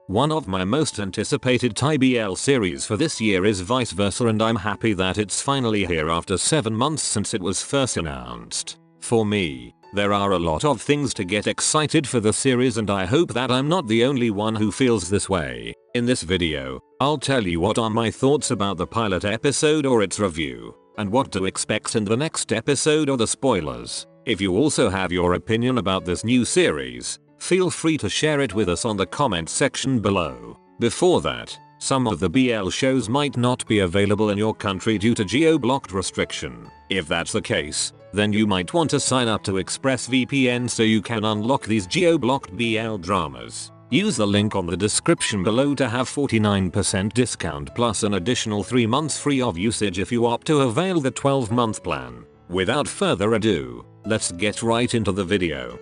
One of my most anticipated TBL series for this year is Vice Versa, and I'm happy that it's finally here after 7 months since it was first announced. For me, there are a lot of things to get excited for the series, and I hope that I'm not the only one who feels this way. In this video, I'll tell you what are my thoughts about the pilot episode or its review, and what to expect in the next episode or the spoilers. If you also have your opinion about this new series, feel free to share it with us on the comment section below. Before that, some of the BL shows might not be available in your country due to geo-blocked restriction. If that's the case, then you might want to sign up to ExpressVPN so you can unlock these geo-blocked BL dramas. Use the link on the description below to have 49% discount plus an additional 3 months free of usage if you opt to avail the 12-month plan. Without further ado, let's get right into the video.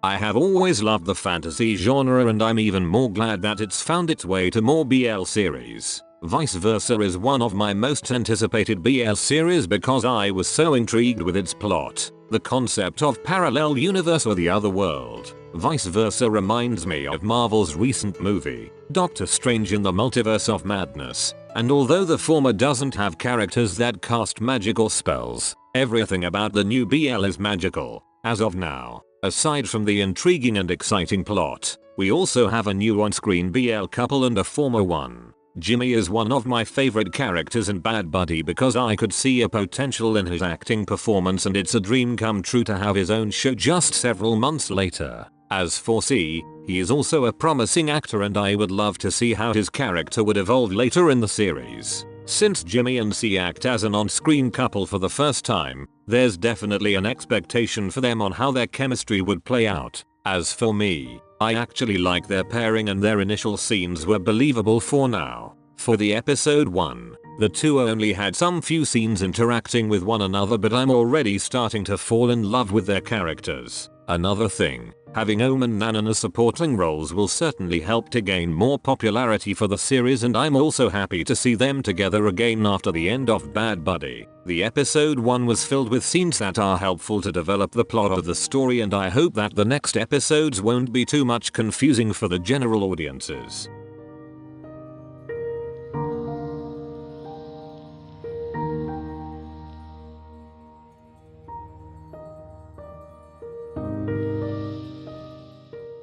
I have always loved the fantasy genre, and I'm even more glad that it's found its way to more BL series. Vice Versa is one of my most anticipated BL series because I was so intrigued with its plot, the concept of parallel universe or the other world. Vice Versa reminds me of Marvel's recent movie, Doctor Strange in the Multiverse of Madness, and although the former doesn't have characters that cast magical spells, everything about the new BL is magical, as of now. Aside from the intriguing and exciting plot, we also have a new on-screen BL couple and a former one. Jimmy is one of my favorite characters in Bad Buddy because I could see a potential in his acting performance, and it's a dream come true to have his own show just several months later. As for C, he is also a promising actor, and I would love to see how his character would evolve later in the series. Since Jimmy and C act as an on-screen couple for the first time, there's definitely an expectation for them on how their chemistry would play out. As for me, I actually like their pairing and their initial scenes were believable for now. For the episode 1, the two only had some few scenes interacting with one another, but I'm already starting to fall in love with their characters. Another thing, having Ohm and Nanan as supporting roles will certainly help to gain more popularity for the series, and I'm also happy to see them together again after the end of Bad Buddy. The episode 1 was filled with scenes that are helpful to develop the plot of the story, and I hope that the next episodes won't be too much confusing for the general audiences.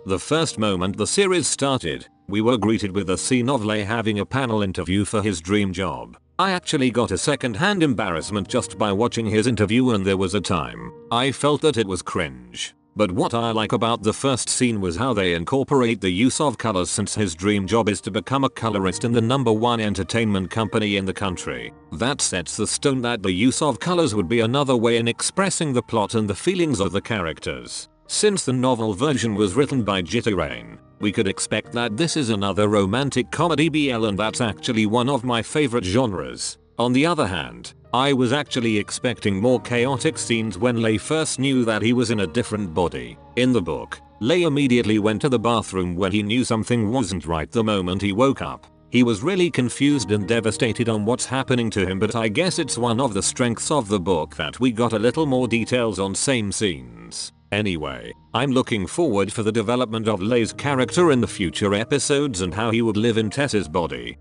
The first moment the series started, we were greeted with a scene of Lei having a panel interview for his dream job. I actually got a second-hand embarrassment just by watching his interview, and there was a time I felt that it was cringe. But what I like about the first scene was how they incorporate the use of colors, since his dream job is to become a colorist in the #1 entertainment company in the country. That sets the stone that the use of colors would be another way in expressing the plot and the feelings of the characters. Since the novel version was written by Jitarain, we could expect that this is another romantic comedy BL, and that's actually one of my favorite genres. On the other hand, I was actually expecting more chaotic scenes when Lei first knew that he was in a different body. In the book, Lei immediately went to the bathroom when he knew something wasn't right the moment he woke up. He was really confused and devastated on what's happening to him, but I guess it's one of the strengths of the book that we got a little more details on same scenes. Anyway, I'm looking forward for the development of Lei's character in the future episodes and how he would live in Tess's body.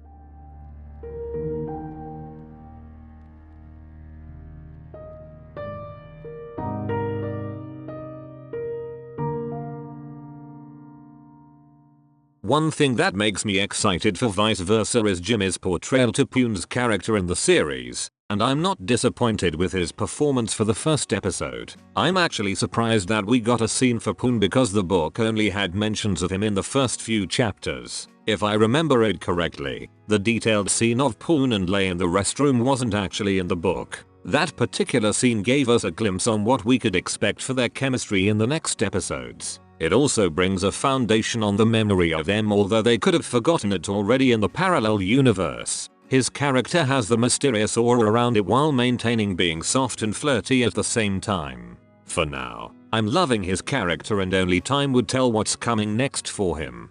One thing that makes me excited for Vice Versa is Jimmy's portrayal to Puen's character in the series, and I'm not disappointed with his performance for the first episode. I'm actually surprised that we got a scene for Puen because the book only had mentions of him in the first few chapters. If I remember it correctly, the detailed scene of Puen and Lei in the restroom wasn't actually in the book. That particular scene gave us a glimpse on what we could expect for their chemistry in the next episodes. It also brings a foundation on the memory of them, although they could have forgotten it already in the parallel universe. His character has the mysterious aura around it while maintaining being soft and flirty at the same time. For now, I'm loving his character, and only time would tell what's coming next for him.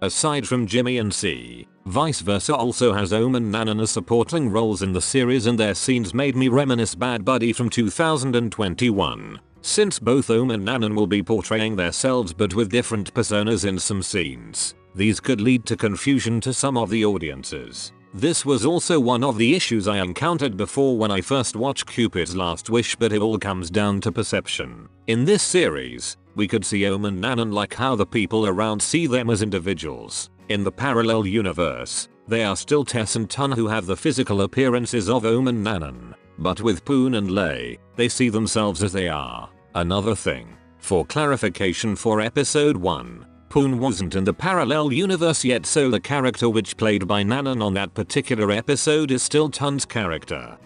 Aside from Jimmy and C, Vice Versa also has Ohm and Nanan as supporting roles in the series, and their scenes made me reminisce Bad Buddy from 2021. Since both Ohm and Nanan will be portraying themselves but with different personas in some scenes, these could lead to confusion to some of the audiences. This was also one of the issues I encountered before when I first watched Cupid's Last Wish, but it all comes down to perception. In this series, we could see Ohm and Nanan like how the people around see them as individuals. In the parallel universe, they are still Tess and Tun who have the physical appearances of Ohm and Nanan, but with Puen and Lei, they see themselves as they are. Another thing, for clarification for episode 1, Puen wasn't in the parallel universe yet, so the character which played by Nanan on that particular episode is still Tun's character.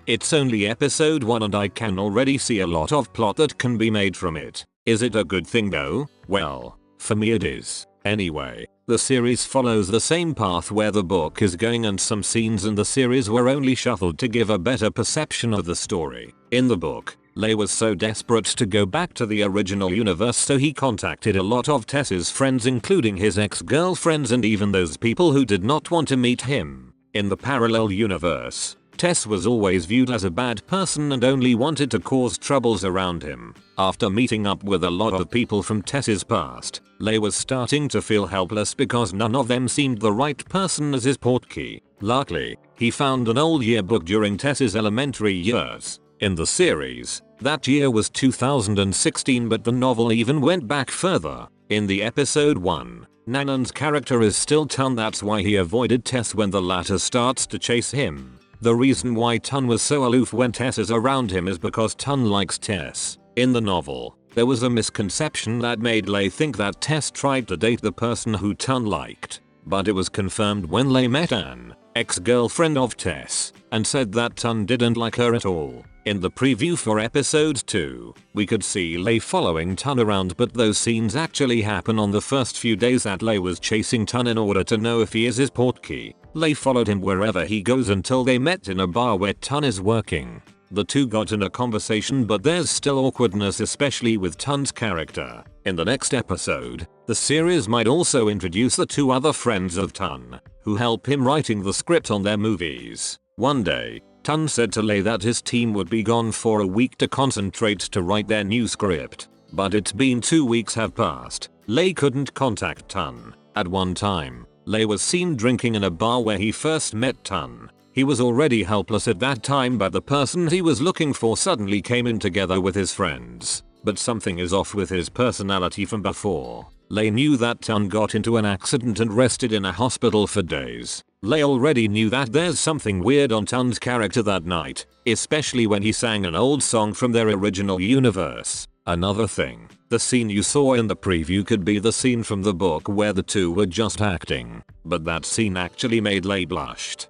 It's only episode 1 and I can already see a lot of plot that can be made from it. Is it a good thing though? Well, for me it is. Anyway, the series follows the same path where the book is going, and some scenes in the series were only shuffled to give a better perception of the story. In the book, Lei was so desperate to go back to the original universe, so he contacted a lot of Tess's friends, including his ex-girlfriends and even those people who did not want to meet him. In the parallel universe, Tess was always viewed as a bad person and only wanted to cause troubles around him. After meeting up with a lot of people from Tess's past, Lei was starting to feel helpless because none of them seemed the right person as his portkey. Luckily, he found an old yearbook during Tess's elementary years. In the series, that year was 2016, but the novel even went back further. In the episode 1, Nanan's character is still Tun, that's why he avoided Tess when the latter starts to chase him. The reason why Tun was so aloof when Tess is around him is because Tun likes Tess. In the novel, there was a misconception that made Lei think that Tess tried to date the person who Tun liked, but it was confirmed when Lei met Anne, ex-girlfriend of Tess, and said that Tun didn't like her at all. In the preview for episode 2, we could see Lei following Tun around, but those scenes actually happen on the first few days that Lei was chasing Tun in order to know if he is his portkey. Lei followed him wherever he goes until they met in a bar where Tun is working. The two got in a conversation, but there's still awkwardness, especially with Tun's character. In the next episode, the series might also introduce the two other friends of Tun, who help him writing the script on their movies. One day, Tun said to Lei that his team would be gone for a week to concentrate to write their new script. But it's been 2 weeks have passed. Lei couldn't contact Tun. At one time, Lei was seen drinking in a bar where he first met Tun. He was already helpless at that time, but the person he was looking for suddenly came in together with his friends. But something is off with his personality from before. Lei knew that Tun got into an accident and rested in a hospital for days. Lei already knew that there's something weird on Tun's character that night, especially when he sang an old song from their original universe. Another thing, the scene you saw in the preview could be the scene from the book where the two were just acting, but that scene actually made Lei blushed.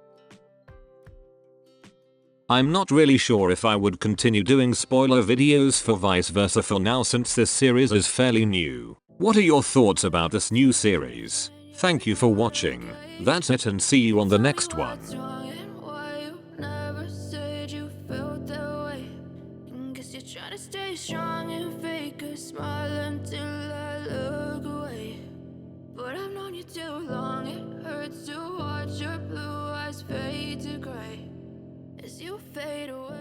I'm not really sure if I would continue doing spoiler videos for Vice Versa for now, since this series is fairly new. What are your thoughts about this new series? Thank you for watching. That's it, and see you on the next one. Try to stay strong and fake a smile until I look away. But I've known you too long, it hurts to watch your blue eyes fade to gray as you fade away.